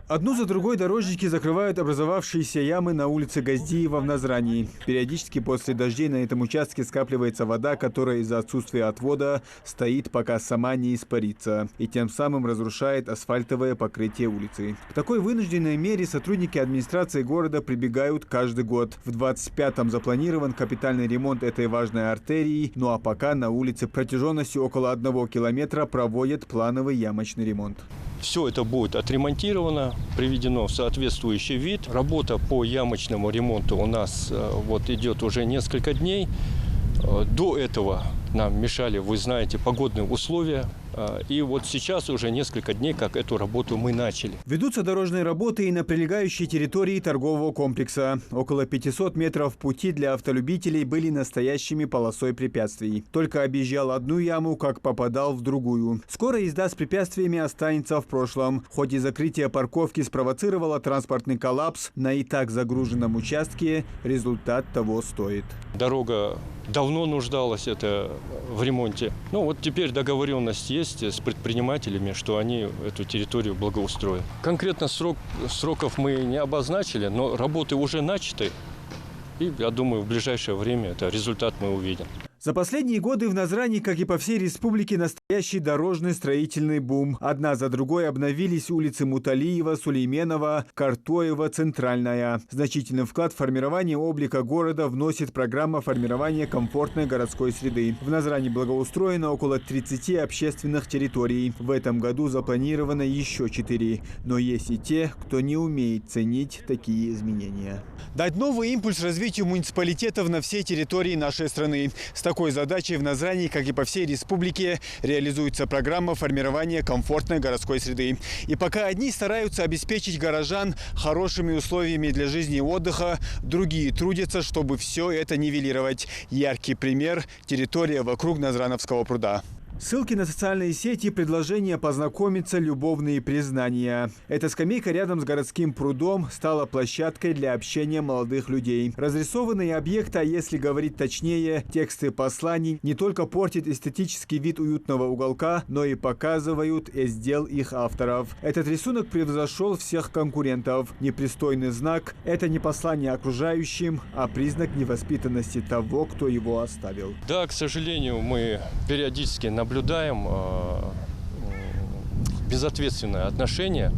Одну за другой дорожники закрывают образовавшиеся ямы на улице Газдиева в Назрани. Периодически после дождей на этом участке скапливается вода, которая из-за отсутствия отвода стоит, пока сама не испарится, и тем самым разрушает асфальтовое покрытие улицы. К такой вынужденной мере сотрудники администрации города прибегают каждый год. В 25-м запланирован капитальный ремонт этой важной артерии, ну а пока на улице протяженностью около 1 километра проводят плановый ямочный ремонт. Все это будет отремонтировано, приведено в соответствующий вид. Работа по ямочному ремонту у нас идет уже несколько дней. До этого нам мешали, вы знаете, погодные условия. И вот сейчас уже несколько дней, как эту работу мы начали. Ведутся дорожные работы и на прилегающей территории торгового комплекса. Около 500 метров пути для автолюбителей были настоящими полосой препятствий. Только объезжал одну яму, как попадал в другую. Скоро езда с препятствиями останется в прошлом. Хоть и закрытие парковки спровоцировало транспортный коллапс на и так загруженном участке, результат того стоит. Дорога давно нуждалась в ремонте. Вот теперь договоренность есть с предпринимателями, что они эту территорию благоустроят. Конкретно сроков мы не обозначили, но работы уже начаты. И я думаю, в ближайшее время результат мы увидим. За последние годы в Назрани, как и по всей республике, настоящий дорожный строительный бум. Одна за другой обновились улицы Муталиева, Сулейменова, Картоева, Центральная. Значительный вклад в формирование облика города вносит программа формирования комфортной городской среды. В Назрани благоустроено около 30 общественных территорий. В этом году запланировано еще 4. Но есть и те, кто не умеет ценить такие изменения. Дать новый импульс развитию муниципалитетов на всей территории нашей страны. С такой задачей в Назрани, как и по всей республике, реализуется программа формирования комфортной городской среды. И пока одни стараются обеспечить горожан хорошими условиями для жизни и отдыха, другие трудятся, чтобы все это нивелировать. Яркий пример – территория вокруг Назрановского пруда. Ссылки на социальные сети, предложения познакомиться, любовные признания. Эта скамейка рядом с городским прудом стала площадкой для общения молодых людей. Разрисованные объекты, а если говорить точнее, тексты посланий, не только портят эстетический вид уютного уголка, но и показывают издел их авторов. Этот рисунок превзошел всех конкурентов. Непристойный знак – это не послание окружающим, а признак невоспитанности того, кто его оставил. Да, к сожалению, мы периодически наблюдаем безответственное отношение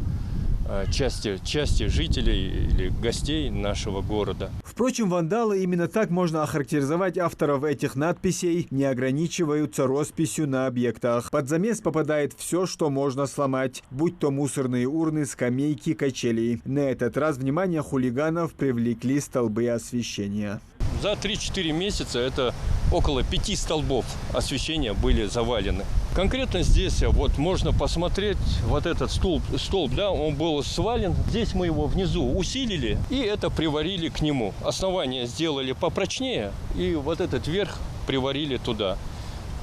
части жителей или гостей нашего города. Впрочем, вандалы, именно так можно охарактеризовать авторов этих надписей, не ограничиваются росписью на объектах. Под замес попадает все, что можно сломать, будь то мусорные урны, скамейки, качели. На этот раз внимание хулиганов привлекли столбы освещения. За 3-4 месяца это около 5 столбов освещения были завалены. Конкретно здесь можно посмотреть этот столб, да, он был свален. Здесь мы его внизу усилили и это приварили к нему. Основание сделали попрочнее и этот верх приварили туда,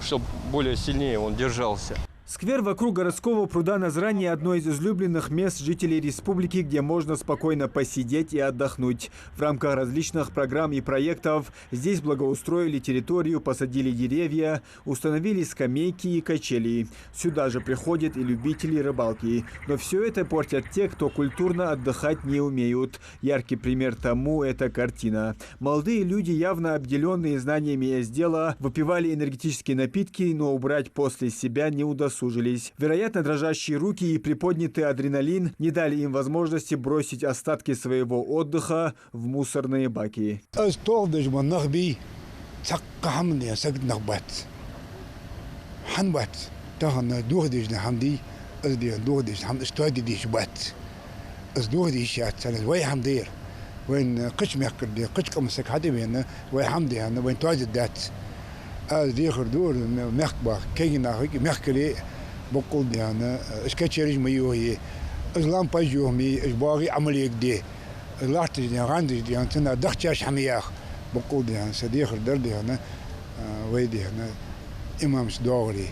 чтобы более сильнее он держался. Сквер вокруг городского пруда Назрани – одно из излюбленных мест жителей республики, где можно спокойно посидеть и отдохнуть. В рамках различных программ и проектов здесь благоустроили территорию, посадили деревья, установили скамейки и качели. Сюда же приходят и любители рыбалки. Но все это портят те, кто культурно отдыхать не умеют. Яркий пример тому – это картина. Молодые люди, явно обделенные знаниями из дела, выпивали энергетические напитки, но убрать после себя не удосужились. Вероятно, дрожащие руки и приподнятый адреналин не дали им возможности бросить остатки своего отдыха в мусорные баки. بقول دي أنا إسكتشريج ميوهي إسلام بيجوهمي إجباري عملية دي لارت دي عندي دي أنتنا دختش حمياخ بقول دي أنا صديق الدر دي أنا ويدي أنا إمام سدوري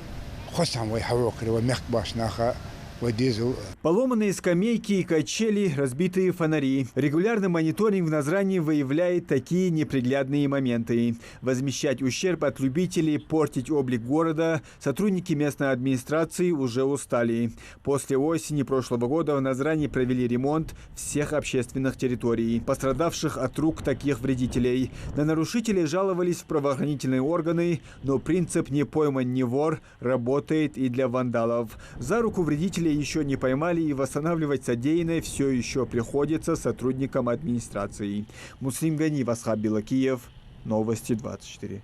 خصهم ويحوكري ومخ باش ناخا وديزل. Поломанные скамейки и качели, разбитые фонари. Регулярный мониторинг в Назрани выявляет такие неприглядные моменты. Возмещать ущерб от любителей портить облик города сотрудники местной администрации уже устали. После осени прошлого года в Назрани провели ремонт всех общественных территорий, пострадавших от рук таких вредителей. На нарушителей жаловались в правоохранительные органы, но принцип «не пойман, не вор» работает и для вандалов. За руку вредителей еще не поймали, и восстанавливать содеянное все еще приходится сотрудникам администрации. Муслим Гани, Васхаб Билакиев, Новости 24.